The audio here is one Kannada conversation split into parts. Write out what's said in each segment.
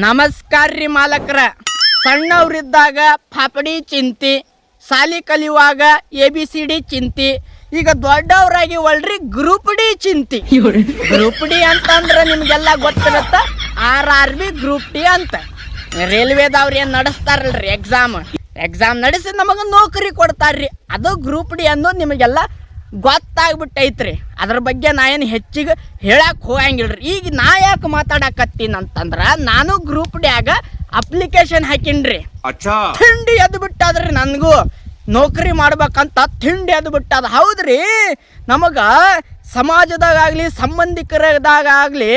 ನಮಸ್ಕಾರ ರೀ ಮಾಲಕರ. ಸಣ್ಣವ್ರಿದ್ದಾಗ ಪಾಪಡಿ ಚಿಂತಿ, ಸಾಲಿ ಕಲಿಯುವಾಗ ABCD ಚಿಂತಿ, ಈಗ ದೊಡ್ಡವರಾಗಿ ಒಳ್ರಿ ಗ್ರೂಪ್ ಡಿ ಚಿಂತಿ. ಗ್ರೂಪ್ ಡಿ ಅಂತಂದ್ರೆ ನಿಮ್ಗೆಲ್ಲ ಗೊತ್ತಿರತ್ತ, RRB ಗ್ರೂಪ್ ಡಿ ಅಂತ. ರೈಲ್ವೇದವ್ರು ಏನು ನಡೆಸ್ತಾರಲ್ರಿ ಎಕ್ಸಾಮ್ ನಡೆಸಿ ನಮಗೆ ನೌಕರಿ ಕೊಡ್ತಾರ್ರಿ, ಅದು ಗ್ರೂಪ್ ಡಿ ಅನ್ನೋದು ನಿಮಗೆಲ್ಲ ಗೊತ್ತಾಗ್ಬಿಟ್ಟೈತ್ರಿ. ಅದ್ರ ಬಗ್ಗೆ ನಾ ಏನು ಹೆಚ್ಚಿಗೆ ಹೇಳಕ್ಕೆ ಹೋಗಂಗಿಲ್ರಿ. ಈಗ ನಾ ಯಾಕೆ ಮಾತಾಡಕತ್ತೀನಿ ಅಂತಂದ್ರೆ, ನಾನು ಗ್ರೂಪ್ ಡ್ಯಾಗ ಅಪ್ಲಿಕೇಶನ್ ಹಾಕಿನ್ರಿ. ತಿಂಡಿ ಎದ್ದು ಬಿಟ್ಟಾದ್ರಿ, ನನಗೂ ನೌಕರಿ ಮಾಡ್ಬೇಕಂತ ತಿಂಡಿ ಎದ್ದು ಬಿಟ್ಟದ. ಹೌದ್ರಿ, ನಮಗ ಸಮಾಜದಾಗಲಿ ಸಂಬಂಧಿಕರದಾಗಲಿ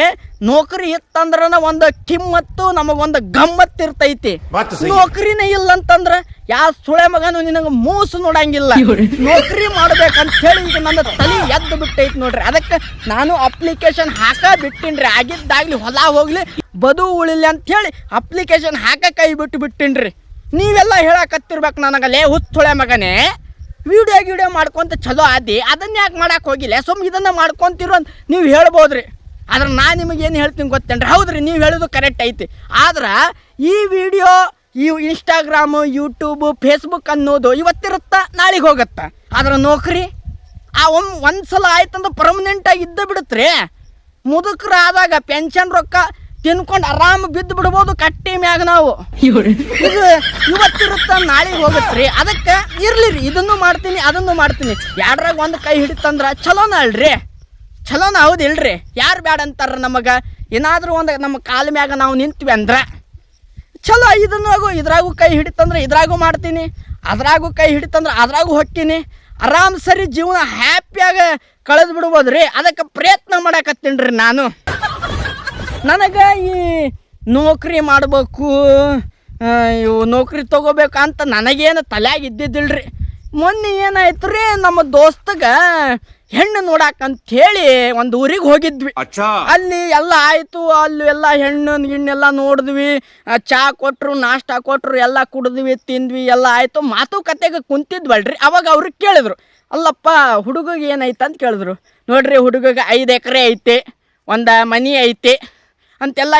ನೌಕರಿ ಇತ್ತಂದ್ರ ಒಂದು ಕಿಮ್ಮತ್ತು, ನಮಗೊಂದು ಗಮ್ಮತ್ತು ಇರ್ತೈತಿ. ನೌಕರಿನೇ ಇಲ್ಲ ಅಂತಂದ್ರ ಯಾವ ಸುಳೆ ಮಗನು ನಿನಗೆ ಮೂಸು ನೋಡಂಗಿಲ್ಲ. ನೌಕರಿ ಮಾಡ್ಬೇಕಂತ ಹೇಳಿ ಈಗ ನನ್ನ ತಲೆ ಎದ್ದು ಬಿಟ್ಟೈತಿ ನೋಡ್ರಿ. ಅದಕ್ಕೆ ನಾನು ಅಪ್ಲಿಕೇಶನ್ ಬಿಟ್ಟಿನ್ರಿ. ಆಗಿದ್ದಾಗ್ಲಿ ಹೊಲ ಹೋಗ್ಲಿ ಬದು ಉಳಿಲಿ ಅಂತ ಹೇಳಿ ಅಪ್ಲಿಕೇಶನ್ ಕೈ ಬಿಟ್ಟಿನ್ರಿ. ನೀವೆಲ್ಲ ಹೇಳಕತ್ತಿರ್ಬೇಕು ನನಗಲ್ಲೇ ಹುಚ್ಚುಳೆ ಮಗನೇ, ವಿಡಿಯೋ ಮಾಡ್ಕೊಂತ ಚಲೋ ಆದಿ, ಅದನ್ನ ಯಾಕೆ ಮಾಡಕ್ಕೆ ಹೋಗಿಲ್ಲ, ಇದನ್ನ ಮಾಡ್ಕೊಂತಿರೋ ಅಂತ ನೀವು ಹೇಳ್ಬೋದ್ರಿ. ಆದ್ರೆ ನಾನು ನಿಮಗೇನು ಹೇಳ್ತೀನಿ ಗೊತ್ತೇನ್ರಿ? ಹೌದ್ರಿ, ನೀವು ಹೇಳೋದು ಕರೆಕ್ಟ್ ಐತಿ. ಆದ್ರೆ ಈ ವಿಡಿಯೋ ಈ ಇನ್ಸ್ಟಾಗ್ರಾಮು, ಯೂಟ್ಯೂಬು, ಫೇಸ್ಬುಕ್ ಅನ್ನೋದು ಇವತ್ತಿರುತ್ತಾ ನಾಳೆಗೆ ಹೋಗುತ್ತಾ. ಆದ್ರೆ ನೌಕರಿ ಒಂದ್ಸಲ ಆಯ್ತಂದ್ರೆ ಪರ್ಮನೆಂಟಾಗಿ ಇದ್ದ ಬಿಡುತ್ತೆ. ಮುದುಕರಾದಾಗ ಪೆನ್ಷನ್ ರೊಕ್ಕ ತಿನ್ಕೊಂಡು ಆರಾಮ ಬಿದ್ದು ಬಿಡ್ಬೋದು ಕಟ್ಟಿ ಮ್ಯಾಗ ನಾವು. ಇದು ಇವತ್ತಿರುತ್ತ ನಾಳೆಗೆ ಹೋಗತ್ರಿ. ಅದಕ್ಕೆ ಇರ್ಲಿ ರೀ, ಇದನ್ನು ಮಾಡ್ತೀನಿ ಅದನ್ನು ಮಾಡ್ತೀನಿ, ಎರಡ್ರಾಗ ಒಂದು ಕೈ ಹಿಡಿತಂದ್ರೆ ಚಲೋನ ಅಲ್ರಿ, ಚಲೋನ ಹೌದಿಲ್ರಿ? ಯಾರು ಬ್ಯಾಡ ಅಂತಾರ ನಮಗೆ? ಏನಾದರೂ ಒಂದು ನಮ್ಮ ಕಾಲ ಮ್ಯಾಗ ನಾವು ನಿಂತ್ವಿ ಅಂದ್ರೆ ಚಲೋ. ಇದ್ರಾಗೂ ಕೈ ಹಿಡಿತಂದ್ರೆ ಇದ್ರಾಗೂ ಮಾಡ್ತೀನಿ, ಅದ್ರಾಗೂ ಕೈ ಹಿಡಿತಂದ್ರೆ ಅದ್ರಾಗೂ ಹೊಕ್ಕೀನಿ. ಆರಾಮ್ ಸರಿ ಜೀವನ ಹ್ಯಾಪಿಯಾಗ ಕಳೆದು ಬಿಡ್ಬೋದು ರೀ. ಅದಕ್ಕೆ ಪ್ರಯತ್ನ ಮಾಡಕತ್ತೀನಿ ರೀ ನಾನು. ನನಗೆ ಈ ನೌಕರಿ ಮಾಡಬೇಕು, ಇವು ನೌಕರಿ ತೊಗೋಬೇಕು ಅಂತ ನನಗೇನು ತಲೆಯಾಗ ಇದ್ದಿದ್ದಿಲ್ರಿ. ಮೊನ್ನೆ ಏನಾಯ್ತು ರೀ, ನಮ್ಮ ದೋಸ್ತಗ ಹೆಣ್ಣು ನೋಡಾಕಂಥೇಳಿ ಒಂದು ಊರಿಗೆ ಹೋಗಿದ್ವಿ. ಅಲ್ಲಿ ಎಲ್ಲ ಆಯಿತು, ಅಲ್ಲಿ ಎಲ್ಲ ಹೆಣ್ಣು ಗಿಣ್ಣೆಲ್ಲ ನೋಡಿದ್ವಿ, ಚಾ ಕೊಟ್ಟರು, ನಾಷ್ಟ ಕೊಟ್ಟರು, ಎಲ್ಲ ಕುಡಿದ್ವಿ, ತಿಂದ್ವಿ, ಎಲ್ಲ ಆಯಿತು. ಮಾತುಕತೆಗೆ ಕುಂತಿದ್ವಲ್ರಿ. ಅವಾಗ ಅವ್ರಿಗೆ ಕೇಳಿದ್ರು, ಅಲ್ಲಪ್ಪ ಹುಡುಗಿಗೆ ಏನೈತೆ ಅಂತ ಕೇಳಿದ್ರು. ನೋಡ್ರಿ, ಹುಡುಗಿಗೆ 5 ಎಕರೆ ಐತೆ, ಒಂದು ಮನೆ ಐತೆ ಅಂತೆಲ್ಲ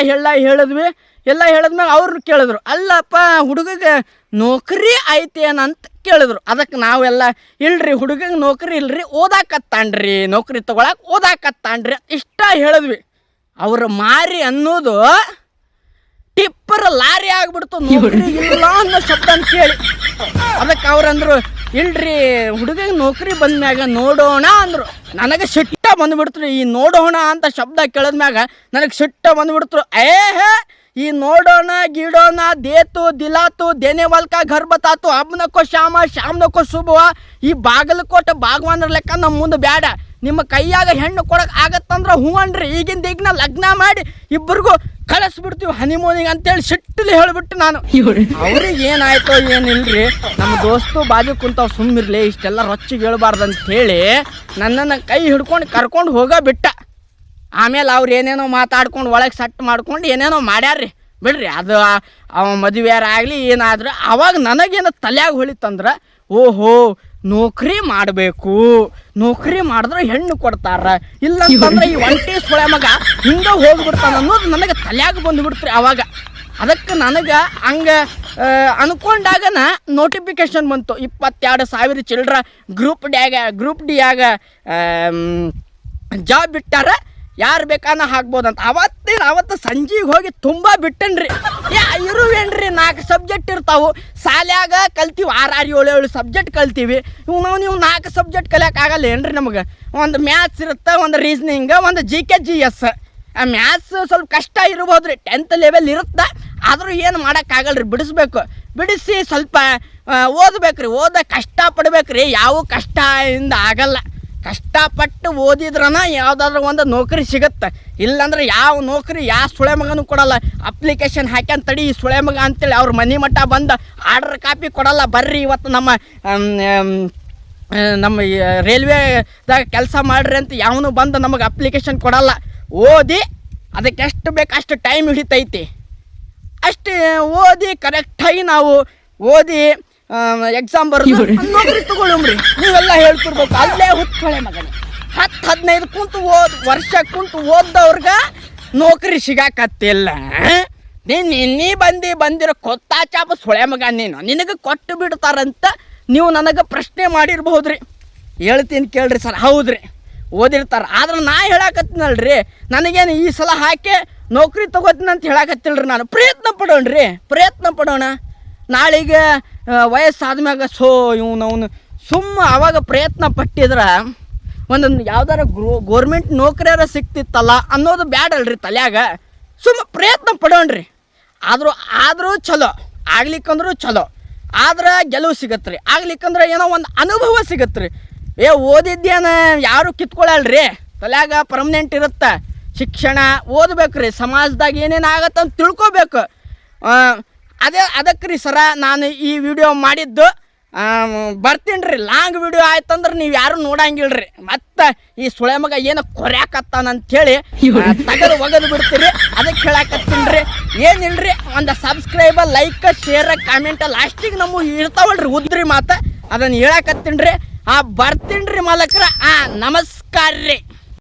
ಹೇಳಿದ್ವಿ. ಎಲ್ಲ ಹೇಳಿದ್ಮ್ಯಾಗ ಅವ್ರು ಕೇಳಿದ್ರು, ಅಲ್ಲಪ್ಪ ಹುಡುಗಿಗೆ ನೌಕರಿ ಐತೇನಂತ ಕೇಳಿದ್ರು. ಅದಕ್ಕೆ ನಾವೆಲ್ಲ ಇಲ್ರಿ, ಹುಡುಗಿಗೆ ನೌಕರಿ ಇಲ್ರಿ, ಓದಾಕತ್ತಾನ್ರಿ, ನೌಕರಿ ತೊಗೊಳಕ್ಕೆ ಓದಾಕತ್ತಾನ್ರಿ ಇಷ್ಟ ಹೇಳಿದ್ವಿ. ಅವ್ರ ಮಾರಿ ಅನ್ನೋದು ಟಿಪ್ಪರ್ ಲಾರಿ ಆಗ್ಬಿಡ್ತು, ನೌಕರಿ ಇಲ್ಲ ಅನ್ನೋ ಶಬ್ದ ಅಂತ ಕೇಳಿ. ಅದಕ್ಕೆ ಅವ್ರಂದ್ರು, ಇಲ್ರಿ ಹುಡುಗಿಗೆ ನೌಕರಿ ಬಂದ್ಮ್ಯಾಗ ನೋಡೋಣ ಅಂದರು. ನನಗೆ ಸಿಟ್ಟ ಬಂದುಬಿಡ್ತ್ರಿ. ಈ ನೋಡೋಣ ಅಂತ ಶಬ್ದ ಕೇಳಿದ್ಮ್ಯಾಗ ನನಗೆ ಸಿಟ್ಟ ಬಂದುಬಿಡ್ತ್ರು. ಈ ನೋಡೋಣ ಗಿಡೋಣ ದೇತು ದಿಲಾತು ದೇನೆವಾಲ್ಕ ಘರ್ ಬತಾತು ಅಬ್ನಕ್ಕೋ ಶಾಮ್ನಕ್ಕೋ ಶುಭವ, ಈ ಬಾಗಲಕೋಟೆ ಭಾಗವಂದ್ರ ಲೆಕ್ಕ ನಮ್ಮ ಮುಂದೆ ಬೇಡ. ನಿಮ್ಮ ಕೈಯಾಗ ಹೆಣ್ಣು ಕೊಡಕ್ಕೆ ಆಗತ್ತಂದ್ರೆ ಹ್ಞೂ ಅನ್ರಿ, ಈಗಿನ ಲಗ್ನ ಮಾಡಿ ಇಬ್ಬರಿಗೂ ಕಳಿಸ್ಬಿಡ್ತೀವಿ ಹನಿಮೂನಿಗೆ ಅಂತೇಳಿ ಸಿಟ್ಟಲ್ಲಿ ಹೇಳಿಬಿಟ್ಟು ನಾನು. ಅವ್ರಿಗೆ ಏನಾಯ್ತೋ ಏನಿಲ್ರಿ, ನಮ್ಮ ದೋಸ್ತು ಬಾಜು ಕುಂತಾವ್, ಸುಮ್ಮಿರ್ಲಿ ಇಷ್ಟೆಲ್ಲ ರೊಚ್ಚಿಗೆ ಹೇಳ್ಬಾರ್ದಂತ ಹೇಳಿ ನನ್ನನ್ನು ಕೈ ಹಿಡ್ಕೊಂಡು ಕರ್ಕೊಂಡು ಹೋಗಬಿಟ್ಟ. ಆಮೇಲೆ ಅವ್ರು ಏನೇನೋ ಮಾತಾಡ್ಕೊಂಡು ಒಳಗೆ ಸಟ್ ಮಾಡ್ಕೊಂಡು ಏನೇನೋ ಮಾಡ್ಯಾರ್ರಿ. ಬಿಡ್ರಿ, ಅದು ಅವ ಮದುವೆಯಾರಾಗಲಿ ಏನಾದ್ರೆ ಅವಾಗ ನನಗೇನು ತಲೆಯಾಗ ಹೊಳಿತಂದ್ರೆ, ಓಹೋ ನೌಕರಿ ಮಾಡಬೇಕು, ನೌಕರಿ ಮಾಡಿದ್ರೆ ಹೆಣ್ಣು ಕೊಡ್ತಾರ, ಇಲ್ಲಂತಂದ್ರೆ ಈ ಒಂಟಿ ಸೊಳೆ ಮಗ ಹಿಂಗೆ ಹೋಗ್ಬಿಡ್ತಾನ ಅನ್ನೋದು ನನಗೆ ತಲೆಯಾಗ ಬಂದುಬಿಡ್ತ್ರಿ ಅವಾಗ. ಅದಕ್ಕೆ ನನಗೆ ಹಂಗೆ ಅನ್ಕೊಂಡಾಗನ ನೋಟಿಫಿಕೇಶನ್ ಬಂತು, 22,000 ಚಿಲ್ಡ್ರ ಗ್ರೂಪ್ ಡಿಯಾಗ ಜಾಬ್ ಬಿಟ್ಟಾರ, ಯಾರು ಬೇಕಾನ ಹಾಕ್ಬೋದಂತ. ಅವತ್ತು ಸಂಜೆಗೆ ಹೋಗಿ ತುಂಬ ಬಿಟ್ಟನ್ರಿ. ಇರುವೇನ್ರಿ 4 ಸಬ್ಜೆಕ್ಟ್ ಇರ್ತಾವೆ, ಶಾಲ್ಯಾಗ ಕಲ್ತೀವಿ 6 7 ಸಬ್ಜೆಕ್ಟ್ ಕಲ್ತೀವಿ. ನೀವು 4 ಸಬ್ಜೆಕ್ಟ್ ಕಲಿಯೋಕ್ಕಾಗಲ್ಲ ಏನ್ರಿ ನಮಗೆ? ಒಂದು ಮ್ಯಾಥ್ಸ್ ಇರುತ್ತೆ, ಒಂದು ರೀಸ್ನಿಂಗ್, ಒಂದು GK GS. ಆ ಮ್ಯಾಥ್ಸ್ ಸ್ವಲ್ಪ ಕಷ್ಟ ಇರ್ಬೋದು ರೀ, 10th ಲೆವೆಲ್ ಇರುತ್ತೆ. ಆದರೂ ಏನು ಮಾಡೋಕ್ಕಾಗಲ್ಲ ರೀ, ಬಿಡಿಸಿ ಸ್ವಲ್ಪ ಓದ್ಬೇಕ್ರಿ. ಕಷ್ಟಪಡ್ಬೇಕ್ರಿ, ಯಾವ ಕಷ್ಟದಿಂದ ಆಗಲ್ಲ. ಕಷ್ಟಪಟ್ಟು ಓದಿದ್ರನ ಯಾವುದಾದ್ರೂ ಒಂದು ನೌಕರಿ ಸಿಗುತ್ತೆ. ಇಲ್ಲಾಂದ್ರೆ ಯಾವ ನೌಕರಿ ಯಾವ ಸುಳೆ ಮಗನೂ ಕೊಡಲ್ಲ. ಅಪ್ಲಿಕೇಶನ್ ಹಾಕ್ಯಂತ ತಡಿ ಈ ಸುಳೆ ಮಗ ಅಂತೇಳಿ ಅವ್ರ ಮನೆ ಮಟ್ಟ ಬಂದು ಆರ್ಡರ್ ಕಾಪಿ ಕೊಡಲ್ಲ. ಬರ್ರಿ ಇವತ್ತು ನಮ್ಮ ರೈಲ್ವೇದಾಗ ಕೆಲಸ ಮಾಡ್ರಿ ಅಂತ ಯಾವನು ಬಂದು ನಮಗೆ ಅಪ್ಲಿಕೇಶನ್ ಕೊಡಲ್ಲ. ಓದಿ ಅದಕ್ಕೆ ಎಷ್ಟು ಬೇಕು ಅಷ್ಟು ಟೈಮ್ ಹಿಡಿತೈತಿ. ಅಷ್ಟೇ ಓದಿ ಕರೆಕ್ಟಾಗಿ ನಾವು ಓದಿ ಎಕ್ಸಾಮ್ ಬರೋದು, ನೌಕರಿ ತಗೊಳ್ರಿ. ನೀವೆಲ್ಲ ಹೇಳ್ತಿರ್ಬೇಕು, ಅಲ್ಲೇ ಹುಚ್ಚೊಳೆ ಮಗನೇ 10-15 ವರ್ಷ ಕುಂತು ಓದ್ದವ್ರಿಗೆ ನೌಕರಿ ಸಿಗಾಕತ್ತಿಲ್ಲ. ನೀ ಬಂದಿರೋ ಕೊತ್ತಾ ಚಾಪ ಸೊಳೆ ಮಗ ನಿನಗೆ ಕೊಟ್ಟು ಬಿಡ್ತಾರಂತ ನೀವು ನನಗೆ ಪ್ರಶ್ನೆ ಮಾಡಿರ್ಬಹುದ್ರಿ. ಹೇಳ್ತೀನಿ ಕೇಳ್ರಿ ಸರ್. ಹೌದ್ರಿ, ಓದಿರ್ತಾರೆ. ಆದ್ರೆ ನಾ ಹೇಳಾಕತ್ತೀನಲ್ರಿ, ನನಗೇನು ಈ ಸಲ ಹಾಕಿ ನೌಕರಿ ತಗೋತೀನಿ ಅಂತ ಹೇಳಾಕತ್ತಿಲ್ರಿ. ನಾನು ಪ್ರಯತ್ನ ಪಡೋಣ. ನಾಳೆಗೆ ವಯಸ್ಸಾದ್ಮ್ಯಾಗ ಇವನು ಅವಾಗ ಪ್ರಯತ್ನ ಪಟ್ಟಿದ್ರೆ ಒಂದೊಂದು ಯಾವ್ದಾರ ಗೋರ್ಮೆಂಟ್ ನೌಕರಿಯಾರ ಸಿಕ್ತಿತ್ತಲ್ಲ ಅನ್ನೋದು ಬ್ಯಾಡಲ್ರಿ ತಲ್ಯಾಗ. ಪ್ರಯತ್ನ ಪಡೋಣ್ರಿ. ಆದರೂ ಚಲೋ, ಆಗ್ಲಿಕ್ಕಂದ್ರೂ ಚಲೋ. ಆದ್ರೆ ಗೆಲುವು ಸಿಗತ್ರಿ, ಆಗ್ಲಿಕ್ಕಂದ್ರೆ ಏನೋ ಒಂದು ಅನುಭವ ಸಿಗತ್ರಿ. ಓದಿದ್ದೇನ ಯಾರು ಕಿತ್ಕೊಳ್ಳಲ್ರಿ, ತಲ್ಯಾಗ ಪರ್ಮನೆಂಟ್ ಇರುತ್ತೆ. ಶಿಕ್ಷಣ ಓದ್ಬೇಕ್ರಿ, ಸಮಾಜದಾಗ ಏನೇನು ಆಗತ್ತಂತ ತಿಳ್ಕೊಬೇಕು. ಅದಕ್ಕೆ ರೀ ಸರ ನಾನು ಈ ವಿಡಿಯೋ ಮಾಡಿದ್ದು. ಬರ್ತೀನಿ ರೀ. ಲಾಂಗ್ ವಿಡಿಯೋ ಆಯ್ತಂದ್ರೆ ನೀವು ಯಾರು ನೋಡಂಗಿಲ್ರಿ. ಮತ್ತು ಈ ಸುಳೆ ಮಗ ಏನೋ ಕೊರ್ಯಾಕತ್ತಾನಂತೇಳಿ ಒಗದು ಬಿಡ್ತೀರಿ. ಅದಕ್ಕೆ ಹೇಳಾಕತ್ತೀನಿ ರೀ. ಏನಿಲ್ರಿ, ಒಂದು ಸಬ್ಸ್ಕ್ರೈಬರ್, ಲೈಕ್, ಶೇರ್, ಕಾಮೆಂಟ್ ಲಾಸ್ಟಿಗೆ ನಮಗೆ ಇರ್ತಾವಲ್ರಿ ಉದ್ರಿ ಮಾತು, ಅದನ್ನು ಹೇಳಾಕತ್ತೀನಿ ರೀ. ಬರ್ತೀನಿ ರೀ ಮಾಲಕ್ರ. ನಮಸ್ಕಾರ ರೀ.